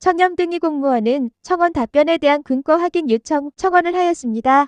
천염등이 공무원은 청원 답변에 대한 근거 확인 요청 청원을 하였습니다.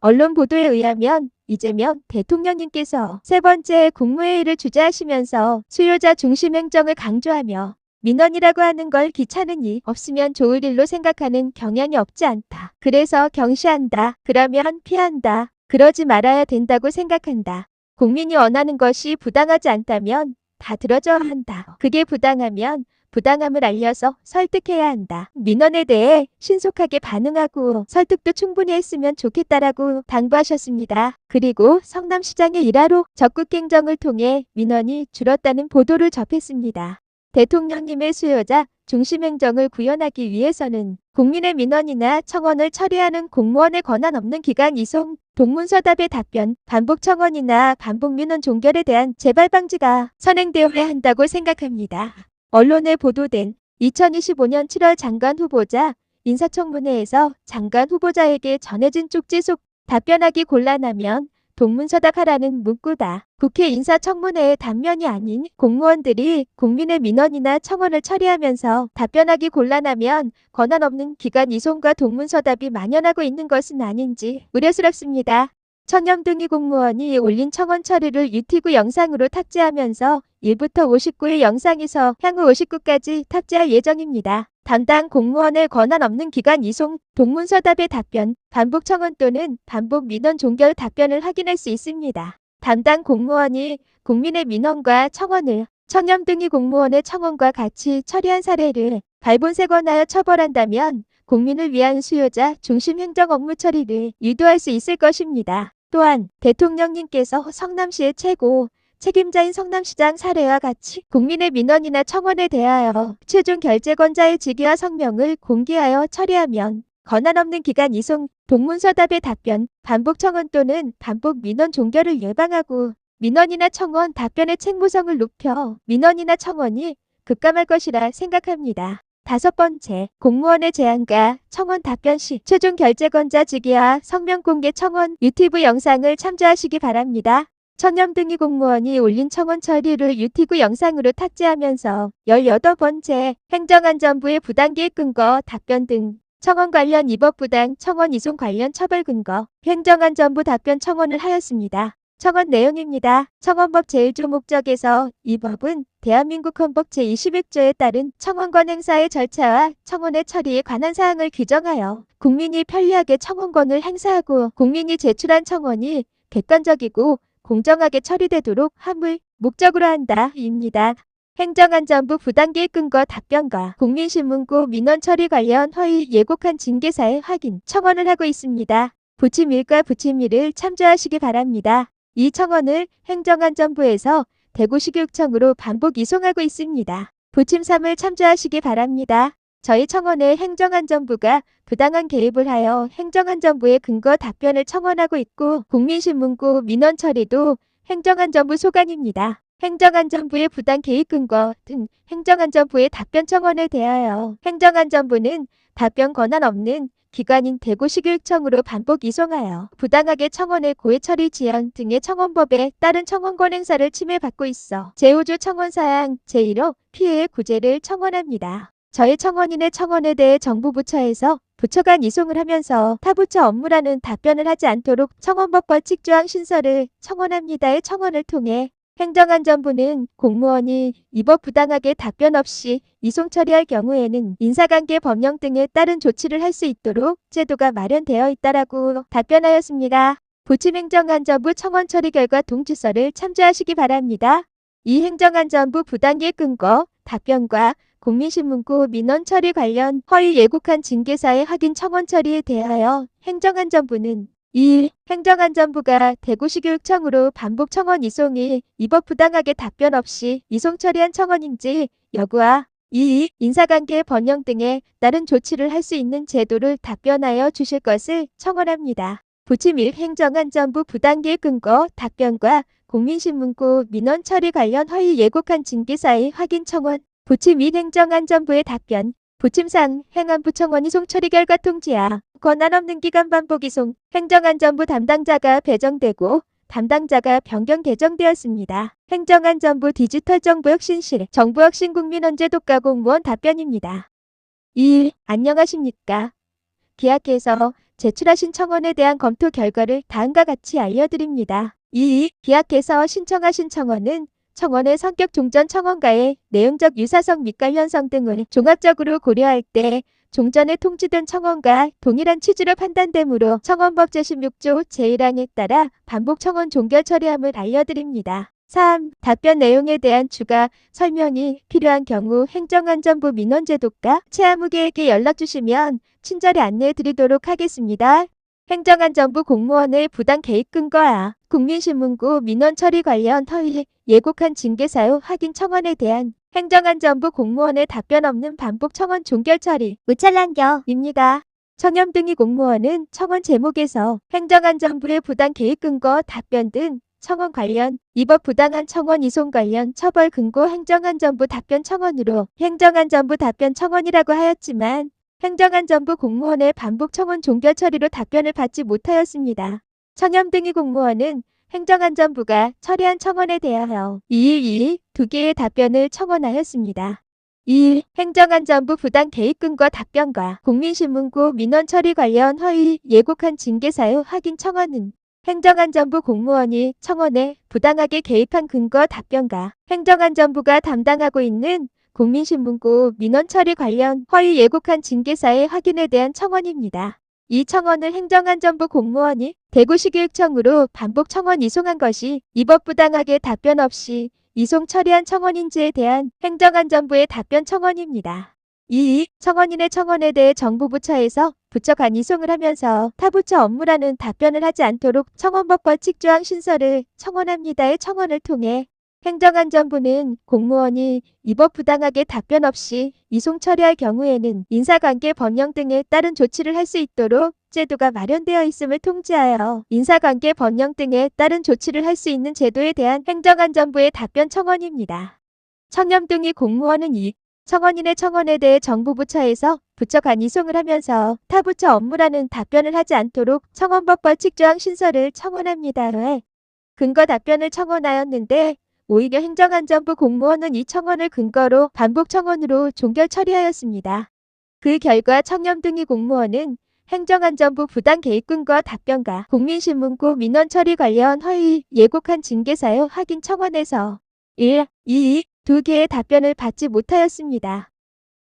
언론 보도에 의하면 이재명 대통령님께서 세 번째 국무회의를 주재하시면서 수요자 중심 행정을 강조하며 민원이라고 하는 걸 귀찮으니 없으면 좋을 일로 생각하는 경향이 없지 않다. 그래서 경시한다. 그러면 피한다. 그러지 말아야 된다고 생각한다. 국민이 원하는 것이 부당하지 않다면 다 들어줘야 한다. 그게 부당하면 부당함을 알려서 설득해야 한다. 민원에 대해 신속하게 반응하고 설득도 충분히 했으면 좋겠다라고 당부하셨습니다. 그리고 성남시장의 일하로 적극 행정을 통해 민원이 줄었다는 보도를 접했습니다. 대통령님의 수요자 중심 행정을 구현하기 위해서는 국민의 민원이나 청원을 처리하는 공무원의 권한 없는 기관 이송, 동문서답의 답변, 반복 청원이나 반복 민원 종결에 대한 재발 방지가 선행되어야 한다고 생각합니다. 언론에 보도된 2025년 7월 장관 후보자 인사청문회에서 장관 후보자에게 전해진 쪽지 속 답변하기 곤란하면 동문서답하라는 문구다. 국회 인사청문회의 단면이 아닌 공무원들이 국민의 민원이나 청원을 처리하면서 답변하기 곤란하면 권한 없는 기관 이송과 동문서답이 만연하고 있는 것은 아닌지 우려스럽습니다. 천염등이 공무원이 올린 청원 처리를 유튜브 영상으로 탑재하면서 1부터 59일 영상에서 향후 59까지 탑재할 예정입니다. 담당 공무원의 권한 없는 기관 이송, 동문서답의 답변, 반복 청원 또는 반복 민원 종결 답변을 확인할 수 있습니다. 담당 공무원이 국민의 민원과 청원을 천염등이 공무원의 청원과 같이 처리한 사례를 발본색원하여 처벌한다면 국민을 위한 수요자 중심 행정 업무 처리를 유도할 수 있을 것입니다. 또한 대통령님께서 성남시의 최고 책임자인 성남시장 사례와 같이 국민의 민원이나 청원에 대하여 최종 결재권자의 직위와 성명을 공개하여 처리하면 권한 없는 기관 이송, 동문서답의 답변, 반복 청원 또는 반복 민원 종결을 예방하고 민원이나 청원 답변의 책무성을 높여 민원이나 청원이 급감할 것이라 생각합니다. 5번째, 공무원의 제안과 청원 답변 시 최종 결재권자 직위와 성명 공개 청원 유튜브 영상을 참조하시기 바랍니다. 천염등이 공무원이 올린 청원 처리를 유튜브 영상으로 탑재하면서 18번째, 행정안전부의 부당기획 근거 답변 등 청원 관련 입법 부당 청원 이송 관련 처벌 근거 행정안전부 답변 청원을 하였습니다. 청원 내용입니다. 청원법 제1조 목적에서 이 법은 대한민국 헌법 제21조에 따른 청원권 행사의 절차와 청원의 처리에 관한 사항을 규정하여 국민이 편리하게 청원권을 행사하고 국민이 제출한 청원이 객관적이고 공정하게 처리되도록 함을 목적으로 한다. 입니다. 행정안전부 부당기획 근거 답변과 국민신문고 민원 처리 관련 허위 예고한 징계사의 확인 청원을 하고 있습니다. 부침 1과 부침 2를 참조하시기 바랍니다. 이 청원을 행정안전부에서 대구시교육청으로 반복 이송하고 있습니다. 부침 3을 참조하시기 바랍니다. 저희 청원에 행정안전부가 부당한 개입을 하여 행정안전부의 근거 답변을 청원하고 있고 국민신문고 민원 처리도 행정안전부 소관입니다. 행정안전부의 부당 개입 근거 등 행정안전부의 답변 청원에 대하여 행정안전부는 답변 권한 없는 기관인 대구시교육청으로 반복 이송하여 부당하게 청원의 고의 처리 지연 등의 청원법에 따른 청원권 행사를 침해받고 있어 제5조 청원사항 제1호 피해의 구제를 청원합니다. 저희 청원인의 청원에 대해 정부 부처에서 부처 간 이송을 하면서 타부처 업무라는 답변을 하지 않도록 청원법 벌칙 조항 신설을 청원합니다의 청원을 통해 행정안전부는 공무원이 이법 부당하게 답변 없이 이송 처리할 경우에는 인사관계 법령 등에 따른 조치를 할 수 있도록 제도가 마련되어 있다라고 답변하였습니다. 부침 행정안전부 청원 처리 결과 동추서를 참조하시기 바랍니다. 이 행정안전부 부당기획 근거 답변과 국민신문고 민원 처리 관련 허위 예고한 징계사의 확인 청원 처리에 대하여 행정안전부는 2. 행정안전부가 대구시교육청으로 반복 청원 이송이 이법 부당하게 답변 없이 이송 처리한 청원인지 여부와 2. 인사관계 번영 등에 따른 조치를 할 수 있는 제도를 답변하여 주실 것을 청원합니다. 부침 1. 행정안전부 부당기획 근거 답변과 국민신문고 민원 처리 관련 허위 예고한 징계사의 확인 청원 부침 2. 행정안전부의 답변 부침상 행안부 청원 이송 처리 결과 통지야 권한 없는 기관 반복 이송 행정안전부 담당자가 배정되고 담당자가 변경 개정되었습니다. 행정안전부 디지털정부혁신실 정부혁신국민헌재독가 공무원 답변입니다. 2. 안녕하십니까. 기하께서 제출하신 청원에 대한 검토 결과를 다음과 같이 알려드립니다. 2. 기하께서 신청하신 청원은 청원의 성격 종전 청원과의 내용적 유사성 및 관련성 등을 종합적으로 고려할 때 종전에 통지된 청원과 동일한 취지로 판단되므로 청원법 제16조 제1항에 따라 반복 청원 종결 처리함을 알려드립니다. 3. 답변 내용에 대한 추가 설명이 필요한 경우 행정안전부 민원제도과 최아무개에게 연락주시면 친절히 안내해 드리도록 하겠습니다. 행정안전부 공무원의 부당 개입 근거와 국민신문고 민원 처리 관련 허위 예고한 징계 사유 확인 청원에 대한 행정안전부 공무원의 답변 없는 반복 청원 종결 처리 무찰랑겨입니다. 청렴등이 공무원은 청원 제목에서 행정안전부의 부당 개입 근거 답변 등 청원 관련 위법 부당한 청원 이송 관련 처벌 근거 행정안전부 답변 청원으로 행정안전부 답변 청원이라고 하였지만 행정안전부 공무원의 반복 청원 종결 처리로 답변을 받지 못하였습니다. 청렴등이 공무원은 행정안전부가 처리한 청원에 대하여 2일 2개의 답변을 청원하였습니다. 2. 행정안전부 부당 개입 근거 답변과 국민신문고 민원 처리 관련 허위 예고한 징계 사유 확인 청원은 행정안전부 공무원이 청원에 부당하게 개입한 근거 답변과 행정안전부가 담당하고 있는 국민신문고 민원 처리 관련 허위 예고한 징계사의 확인에 대한 청원입니다. 이 청원을 행정안전부 공무원이 대구시교육청으로 반복 청원 이송한 것이 위법 부당하게 답변 없이 이송 처리한 청원인지에 대한 행정안전부의 답변 청원입니다. 2. 청원인의 청원에 대해 정부 부처에서 부처 간 이송을 하면서 타 부처 업무라는 답변을 하지 않도록 청원법 벌칙조항 신설을 청원합니다의 청원을 통해 행정안전부는 공무원이 위법 부당하게 답변 없이 이송 처리할 경우에는 인사관계 변경 등에 따른 조치를 할 수 있도록 제도가 마련되어 있음을 통지하여 인사관계 변경 등에 따른 조치를 할 수 있는 제도에 대한 행정안전부의 답변 청원입니다. 청렴등이 공무원은 이 청원인의 청원에 대해 정부 부처에서 부처 간 이송을 하면서 타 부처 업무라는 답변을 하지 않도록 청원법 벌칙조항 신설을 청원합니다의 근거 답변을 청원하였는데 오히려 행정안전부 공무원은 이 청원을 근거로 반복 청원으로 종결 처리하였습니다. 그 결과 청렴등이 공무원은 행정안전부 부당 개입 근거 답변과 국민신문고 민원 처리 관련 허위 예고한 징계사유 확인 청원에서 1, 2, 2개의 답변을 받지 못하였습니다.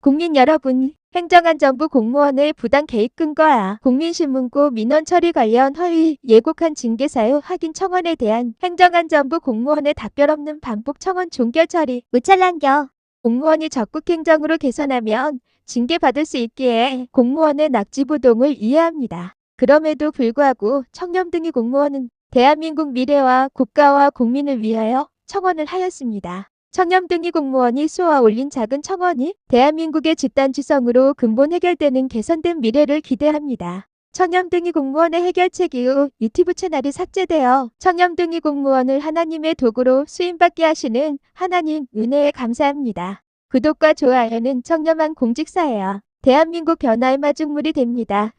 국민 여러분, 행정안전부 공무원의 부당 개입 근거와 국민신문고 민원 처리 관련 허위 예고한 징계사유 확인 청원에 대한 행정안전부 공무원의 답변 없는 반복 청원 종결 처리 무찰랑겨. 공무원이 적극 행정으로 개선하면 징계받을 수 있기에 공무원의 낙지부동을 이해합니다. 그럼에도 불구하고 청렴등이 공무원은 대한민국 미래와 국가와 국민을 위하여 청원을 하였습니다. 청렴등이 공무원이 쏘아 올린 작은 청원이 대한민국의 집단지성으로 근본 해결되는 개선된 미래를 기대합니다. 청렴등이 공무원의 해결책 이후 유튜브 채널이 삭제되어 청렴등이 공무원을 하나님의 도구로 쓰임받게 하시는 하나님 은혜에 감사합니다. 구독과 좋아요는 청렴한 공직사회와 대한민국 변화의 마중물이 됩니다.